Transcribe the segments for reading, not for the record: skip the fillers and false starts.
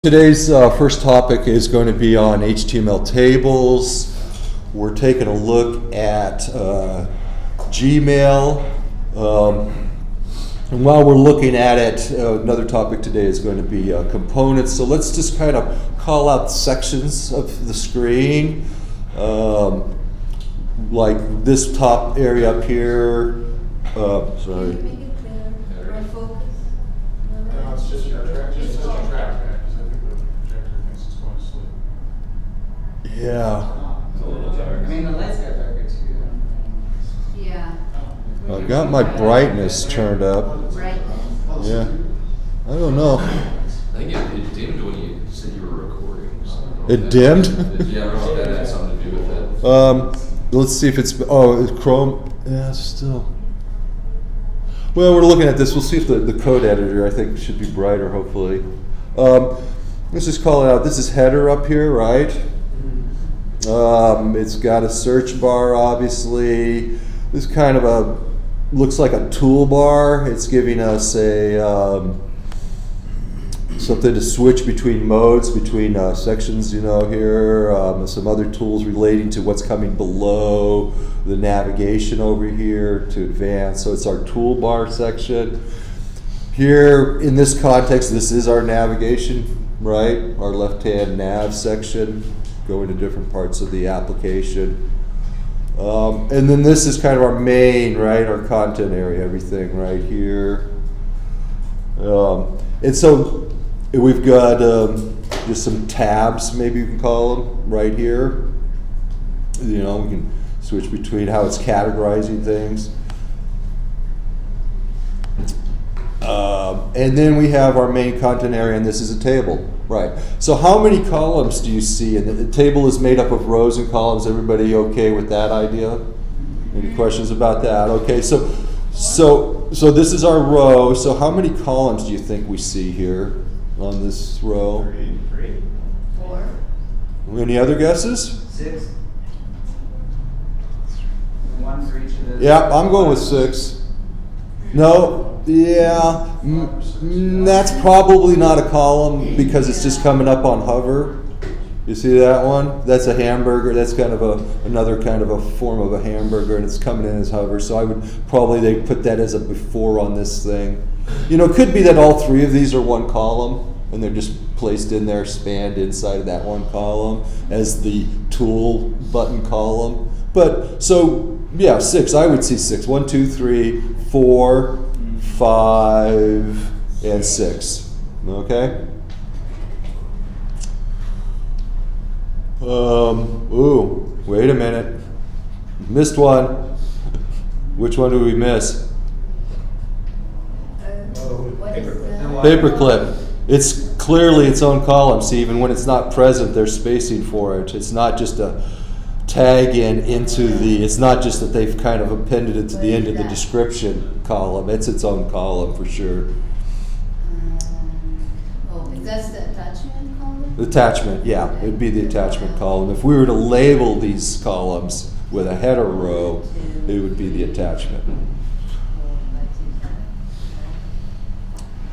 Today's first topic is going to be on HTML tables. We're taking a look at Gmail. And while we're looking at it, another topic today is going to be components. So let's just kind of call out sections of the screen. Like this top area up here. Sorry. Can you make it clear? Right focus? No, it's just your track, because I think the projector thinks it's going to sleep. Yeah. It's a little dark. I mean, the lights got darker too. Yeah. I've got my brightness turned up. Brightness. Yeah. I don't know. I think it dimmed when you said you were recording. So I don't know if It that- dimmed? Yeah, I don't know if that had something to do with it. Let's see if it's, it's Chrome. Yeah, still. Well, we're looking at this. We'll see if the code editor, I think, should be brighter, hopefully. Let's just call it out. This is header up here, right? It's got a search bar, obviously. This is kind of looks like a toolbar. It's giving us something to switch between modes, between sections, here. Some other tools relating to what's coming below, the navigation over here to advance. So it's our toolbar section. Here, in this context, this is our navigation, right? Our left-hand nav section, going to different parts of the application. And then this is kind of our main, right? Our content area, everything right here. And so we've got just some tabs, maybe you can call them, right here. We can switch between how it's categorizing things. And then we have our main content area, and this is a table, right? So how many columns do you see? And the table is made up of rows and columns. Everybody okay with that idea? Any questions about that? Okay, so this is our row. So how many columns do you think we see here on this row? 3. 4. Any other guesses? 6. 1 for each of the. Yeah, I'm going with 6. No, yeah, that's probably not a column because it's just coming up on hover. You see that one? That's a hamburger. That's kind of another kind of a form of a hamburger, and it's coming in as hover. So I would probably they put that as a before on this thing. It could be that all 3 of these are one column, and they're just placed in there, spanned inside of that one column as the tool button column. But so yeah, 6. I would see 6. 1, 2, 3, 4, 5, and 6. Okay. Ooh, wait a minute. Missed one. Which one did we miss? What is the? Paperclip. It's clearly its own column. See, even when it's not present, there's spacing for it. It's not just a tag into it's not just that they've kind of appended it to the end of the description column. It's its own column for sure. That's the attachment column? Attachment, yeah, it'd be the attachment column. If we were to label these columns with a header row, it would be the attachment.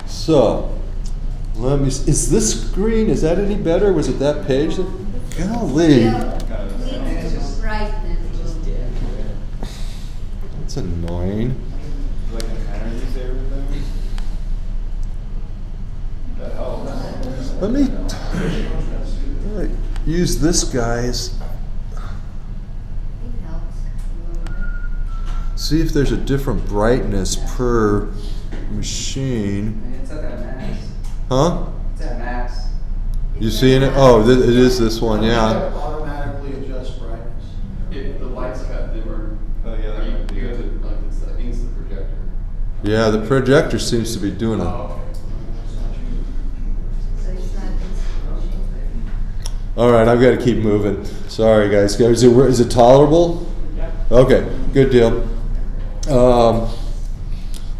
So, is this screen, is that any better? Was it that page? Golly. Brightness. That's annoying. Like an energy saver thing? That helps. Let me use this guy's. It helps. See if there's a different brightness per machine. It's at that max. Huh? It's at max. You seeing it? Oh, it is this one, yeah. Automatically adjust brightness. The lights got dimmer. Oh, yeah, that might be good. I think it's the projector. Yeah, the projector seems to be doing it. Oh, okay. So it's not. All right, I've got to keep moving. Sorry, guys. Is it tolerable? Yeah. Okay, good deal.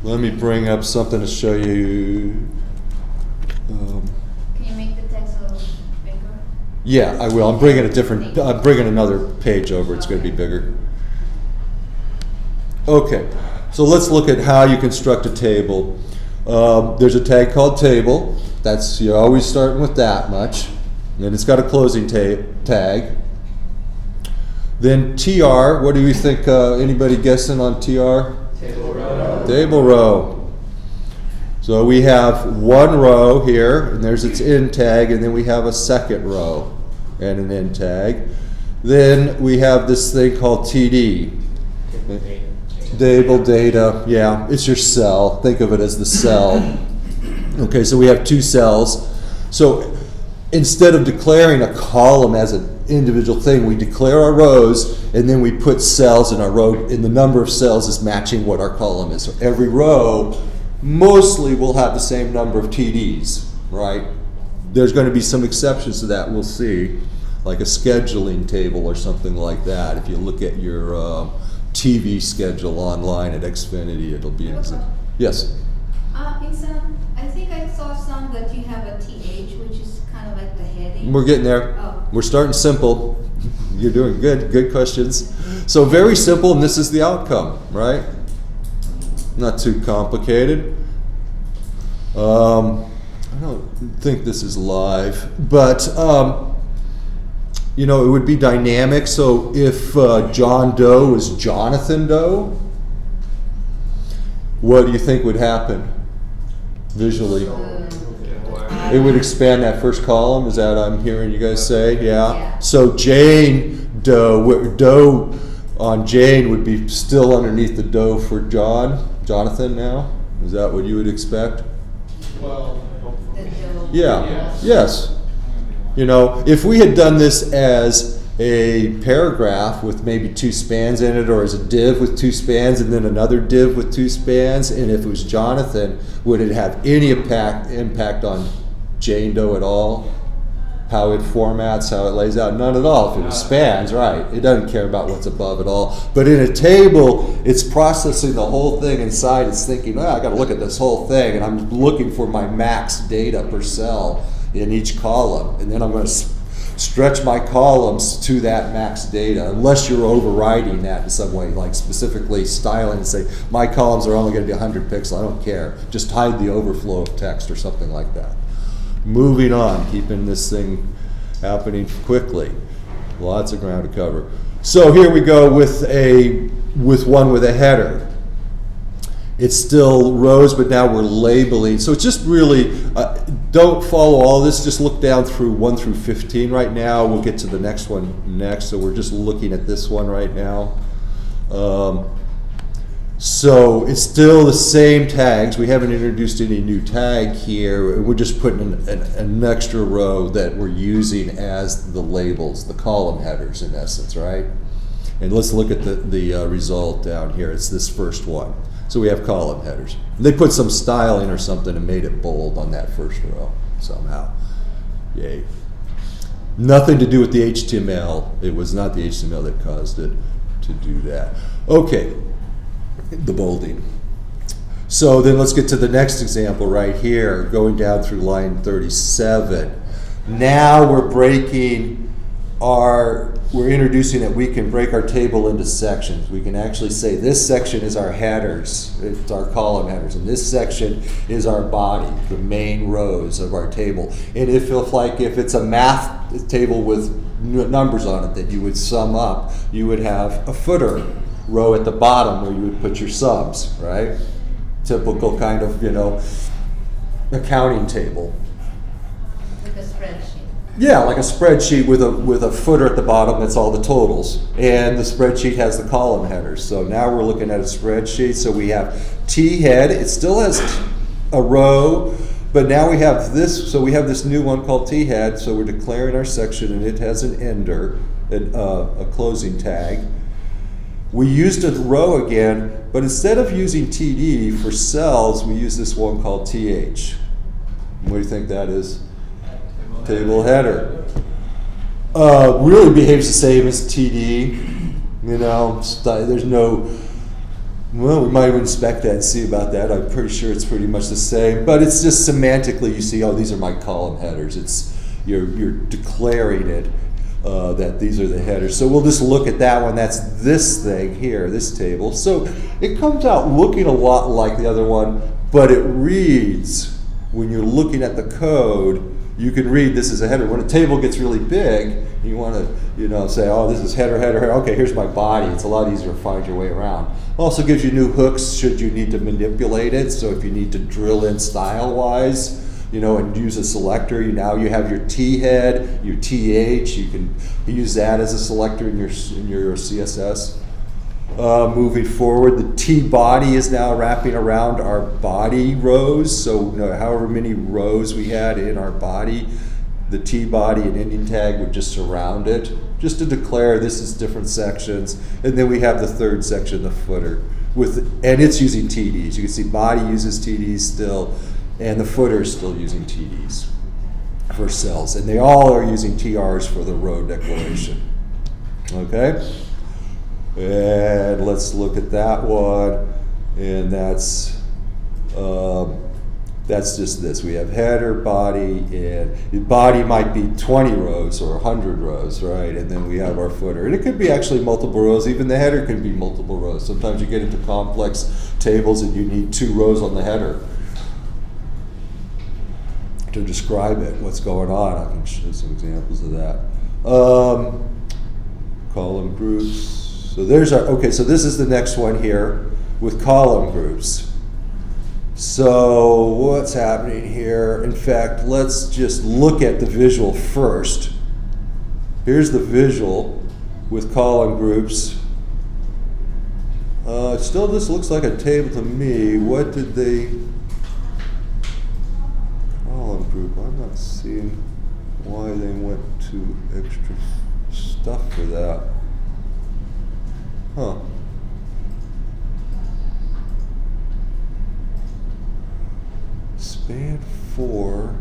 Let me bring up something to show you. Can you make the text a little bigger? Yeah, I will. I'm bringing another page over. It's going to be bigger. Okay, so let's look at how you construct a table. There's a tag called table. That's, you're always starting with that much. And it's got a closing tag. Then TR, what do you think, anybody guessing on TR? Table row. Table row. So we have one row here, and there's its end tag, and then we have a second row and an end tag. Then we have this thing called TD. Table data, yeah, it's your cell. Think of it as the cell. Okay, so we have two cells. So instead of declaring a column as an individual thing, we declare our rows, and then we put cells in our row, and the number of cells is matching what our column is. So every row mostly will have the same number of TDs, right? There's going to be some exceptions to that, we'll see, like a scheduling table or something like that. If you look at your TV schedule online at Xfinity, it'll be an example. Yes? In some, I think I saw some that you have a TH, which is kind of like the heading. We're getting there. Oh. We're starting simple. You're doing good. Good questions. So very simple, and this is the outcome, right? Not too complicated. I don't think this is live, but you know, it would be dynamic. So if John Doe is Jonathan Doe, what do you think would happen visually? It would expand that first column. Is that I'm hearing you guys say? Yeah. Yeah. So Jane Doe, Doe on Jane would be still underneath the Doe for Jonathan now. Is that what you would expect? Well, The Joe. Yeah. Yes. Yes. You know, if we had done this as a paragraph with maybe two spans in it, or as a div with two spans and then another div with two spans, and if it was Jonathan, would it have any impact on Jane Doe at all? How it formats, how it lays out? None at all. If it was spans, right, it doesn't care about what's above at all. But in a table, it's processing the whole thing inside. It's thinking, I got to look at this whole thing, and I'm looking for my max data per cell in each column, and then I'm going to stretch my columns to that max data, unless you're overriding that in some way, like specifically styling and say, my columns are only going to be 100 pixels, I don't care. Just hide the overflow of text or something like that. Moving on, keeping this thing happening quickly. Lots of ground to cover. So here we go with one with a header. It's still rows, but now we're labeling. So it's just really, don't follow all this, just look down through 1 through 15 right now. We'll get to the next one next, so we're just looking at this one right now. So it's still the same tags. We haven't introduced any new tag here. We're just putting an extra row that we're using as the labels, the column headers in essence, right? And let's look at the result down here. It's this first one. So we have column headers. They put some styling or something and made it bold on that first row somehow. Yay. Nothing to do with the HTML. It was not the HTML that caused it to do that. Okay, the bolding. So then let's get to the next example right here, going down through line 37. Now we're introducing that we can break our table into sections. We can actually say this section is our headers, it's our column headers, and this section is our body, the main rows of our table. And if it's a math table with numbers on it that you would sum up, you would have a footer row at the bottom where you would put your sums, right? Typical kind of, accounting table. Like a spreadsheet. Yeah, like a spreadsheet with a footer at the bottom that's all the totals. And the spreadsheet has the column headers. So now we're looking at a spreadsheet. So we have T head. It still has a row, but now we have this. So we have this new one called T head. So we're declaring our section, and it has an ender, a closing tag. We used a row again, but instead of using TD for cells, we use this one called TH. What do you think that is? Table header. Really behaves the same as TD. There's no, we might even inspect that and see about that. I'm pretty sure it's pretty much the same, but it's just semantically, you see, these are my column headers. You're declaring it, that these are the headers. So we'll just look at that one. That's this thing here, this table. So it comes out looking a lot like the other one, but it reads when you're looking at the code, you can read this is a header. When a table gets really big, you want to, say, oh, this is header, header, header. Okay, here's my body. It's a lot easier to find your way around. Also gives you new hooks should you need to manipulate it. So if you need to drill in style-wise, and use a selector, now you have your T head, your TH. You can use that as a selector in your CSS. Moving forward, the T body is now wrapping around our body rows. So however many rows we had in our body, the T body and ending tag would just surround it, just to declare this is different sections. And then we have the third section, the footer, and it's using TDs. You can see body uses TDs still, and the footer is still using TDs for cells. And they all are using TRs for the row declaration. Okay? And let's look at that one, and that's just this. We have header, body, and body might be 20 rows or 100 rows, right? And then we have our footer. And it could be actually multiple rows. Even the header can be multiple rows. Sometimes you get into complex tables and you need 2 rows on the header to describe it, what's going on. I can show some examples of that. Column groups. So so this is the next one here with column groups. So what's happening here? In fact, let's just look at the visual first. Here's the visual with column groups. Still, this looks like a table to me. What did they... Column group, I'm not seeing why they went to extra stuff for that. Huh. Span 4.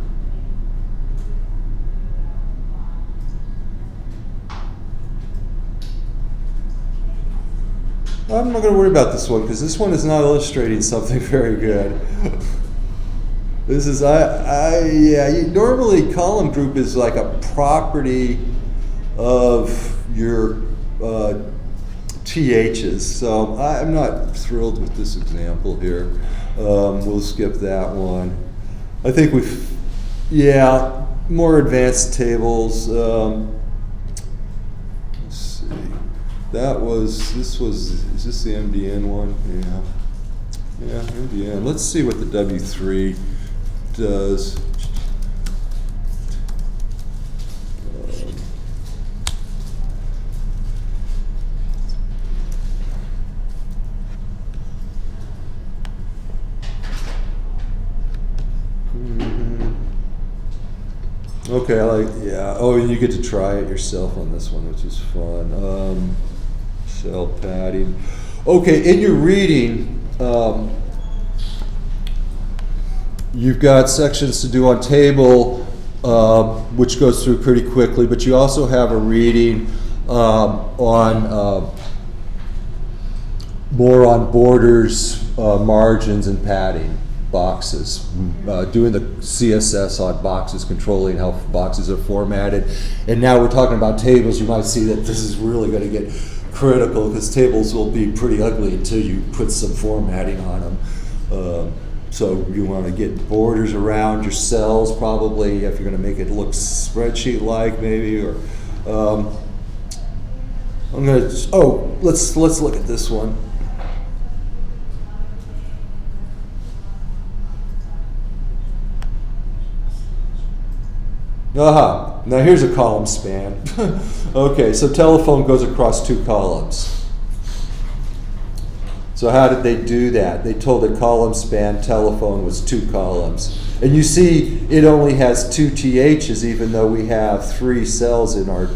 I'm not going to worry about this one because this one is not illustrating something very good. This is normally column group is like a property of your THs, so I'm not thrilled with this example here. We'll skip that one. I think more advanced tables. Let's see. Is this the MDN one? Yeah, MDN. Let's see what the W3 does. Okay, oh, and you get to try it yourself on this one, which is fun. Cell padding. Okay, in your reading, you've got sections to do on table, which goes through pretty quickly, but you also have a reading on more on borders, margins, and padding. Boxes, doing the CSS on boxes, controlling how boxes are formatted. And now we're talking about tables. You might see that this is really going to get critical because tables will be pretty ugly until you put some formatting on them. So you want to get borders around your cells probably if you're going to make it look spreadsheet-like maybe. Or let's look at this one. Now here's a column span. Okay, so telephone goes across 2 columns. So how did they do that? They told a column span telephone was 2 columns. And you see it only has 2 THs even though we have 3 cells in our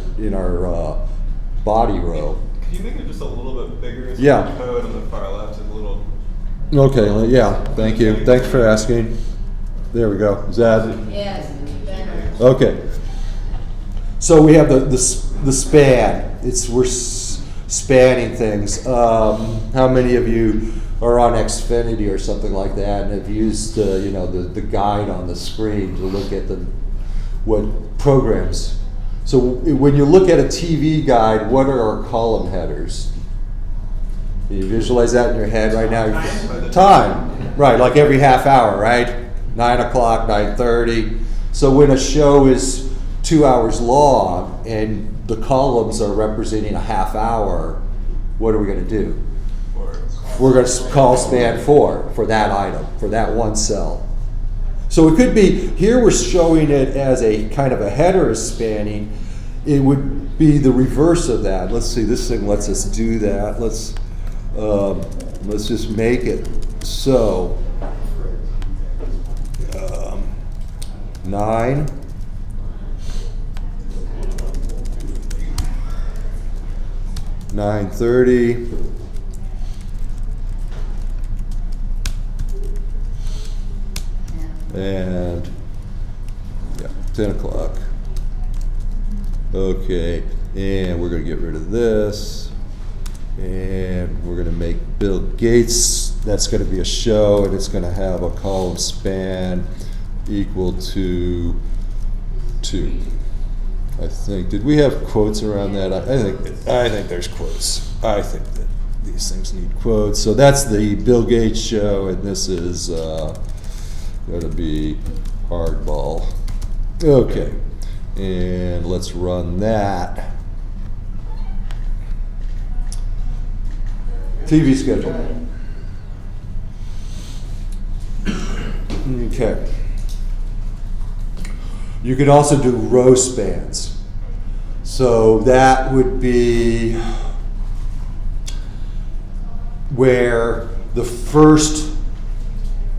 body row. Could you make it just a little bit bigger? So Yeah. the code on the far left is a little... Okay, yeah, thank you. Thanks for asking. There we go. Is that... Yes, better. Okay. So we have the span. We're spanning things. How many of you are on Xfinity or something like that and have used the guide on the screen to look at what programs? So when you look at a TV guide, what are our column headers? Can you visualize that in your head right now? Time. Right, like every half hour, right? 9 o'clock, 9:30. So when a show is 2 hours long and the columns are representing a half hour, what are we going to do? We're going to call span 4 for that item, for that one cell. So it could be, here we're showing it as a kind of a header is spanning. It would be the reverse of that. Let's see, this thing lets us do that. Let's just make it so. 9. $9:30. And yeah, 10 o'clock. Okay, and we're gonna get rid of this. And we're gonna make Bill Gates, that's gonna be a show, and it's gonna have a column span equal to 2. I think, did we have quotes around that? I think there's quotes. I think that these things need quotes. So that's the Bill Gates show, and this is going to be Hardball. Okay, and let's run that. TV schedule. Okay. You could also do row spans. So that would be where the first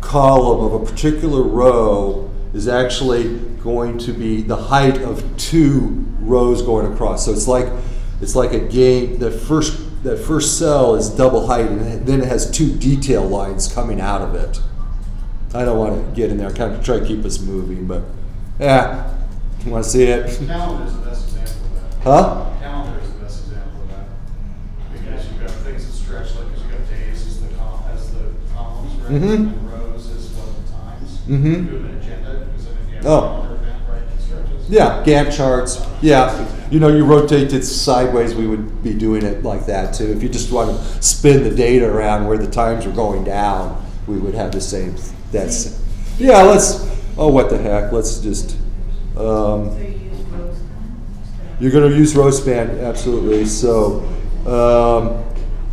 column of a particular row is actually going to be the height of 2 rows going across. So it's like a game. That first cell is double height, and then it has 2 detail lines coming out of it. I don't want to get in there. I kind of try to keep us moving, but yeah, you want to see it? Calendar is the best example of that. Huh? Calendar is the best example of that. Because you've got things that stretch, like, because you've got days as the columns, right? Mhm. And rows is what the times. Mhm. You do an agenda, because then if you have a Oh. calendar event, right, it stretches. Yeah, Gantt charts. Yeah, you know, you rotate it sideways, we would be doing it like that too. If you just want to spin the data around where the times are going down, we would have the same. That's, yeah, oh, what the heck, let's just, you're going to use row span, absolutely. So,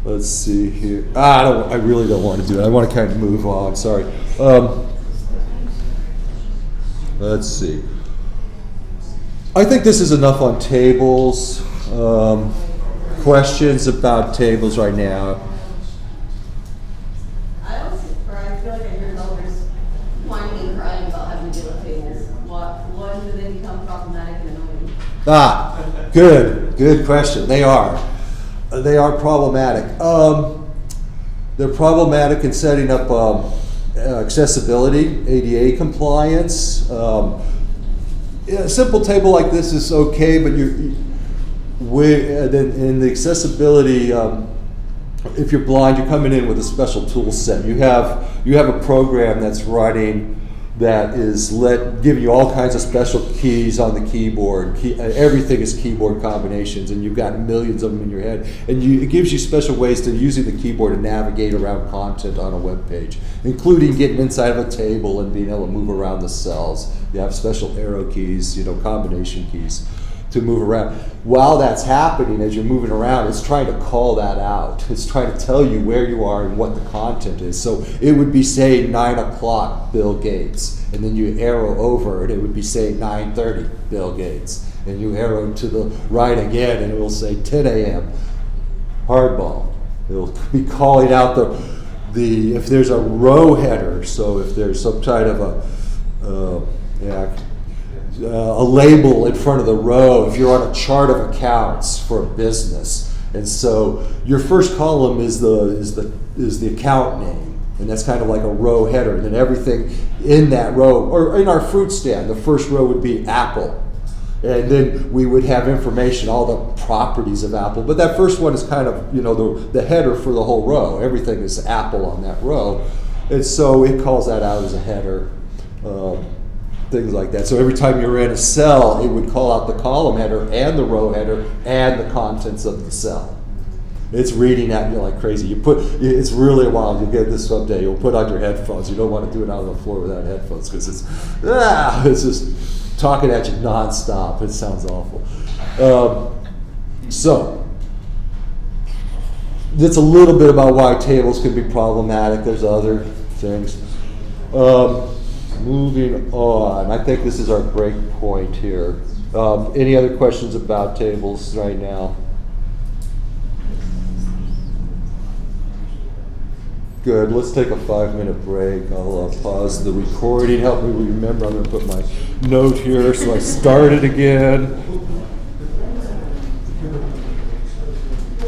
let's see here. I really don't want to do it. I want to kind of move on, sorry. Let's see. I think this is enough on tables. Questions about tables right now? I feel like I hear developers whining and crying about having to deal with tables. When do they become problematic and annoying? Good question. They are problematic. They're problematic in setting up accessibility, ADA compliance. A simple table like this is okay, but in the accessibility, if you're blind, you're coming in with a special tool set. You have a program that's running that is giving you all kinds of special keys on the keyboard. Everything is keyboard combinations, and you've got millions of them in your head. And it gives you special ways to using the keyboard to navigate around content on a web page, including getting inside of a table and being able to move around the cells. You have special arrow keys, combination keys to move around. While that's happening, as you're moving around, it's trying to call that out. It's trying to tell you where you are and what the content is. So it would be saying 9 o'clock, Bill Gates, and then you arrow over and it would be saying 9:30, Bill Gates. And you arrow to the right again and it will say 10 a.m., Hardball. It'll be calling out if there's a row header, so if there's some kind of a label in front of the row, if you're on a chart of accounts for a business, and so your first column is the account name, and that's kind of like a row header, and then everything in that row, or in our fruit stand, the first row would be Apple, and then we would have information, all the properties of Apple, but that first one is kind of the header for the whole row. Everything is Apple on that row, and so it calls that out as a header. Things like that. So every time you're in a cell, it would call out the column header and the row header and the contents of the cell. It's reading at you like crazy. It's really wild. You'll get this someday. You'll put on your headphones. You don't want to do it out on the floor without headphones because it's just talking at you nonstop. It sounds awful. So that's a little bit about why tables can be problematic. There's other things. Moving on. I think this is our break point here. Any other questions about tables right now? Good. Let's take a 5-minute break. I'll pause the recording. Help me remember. I'm going to put my note here so I start it again.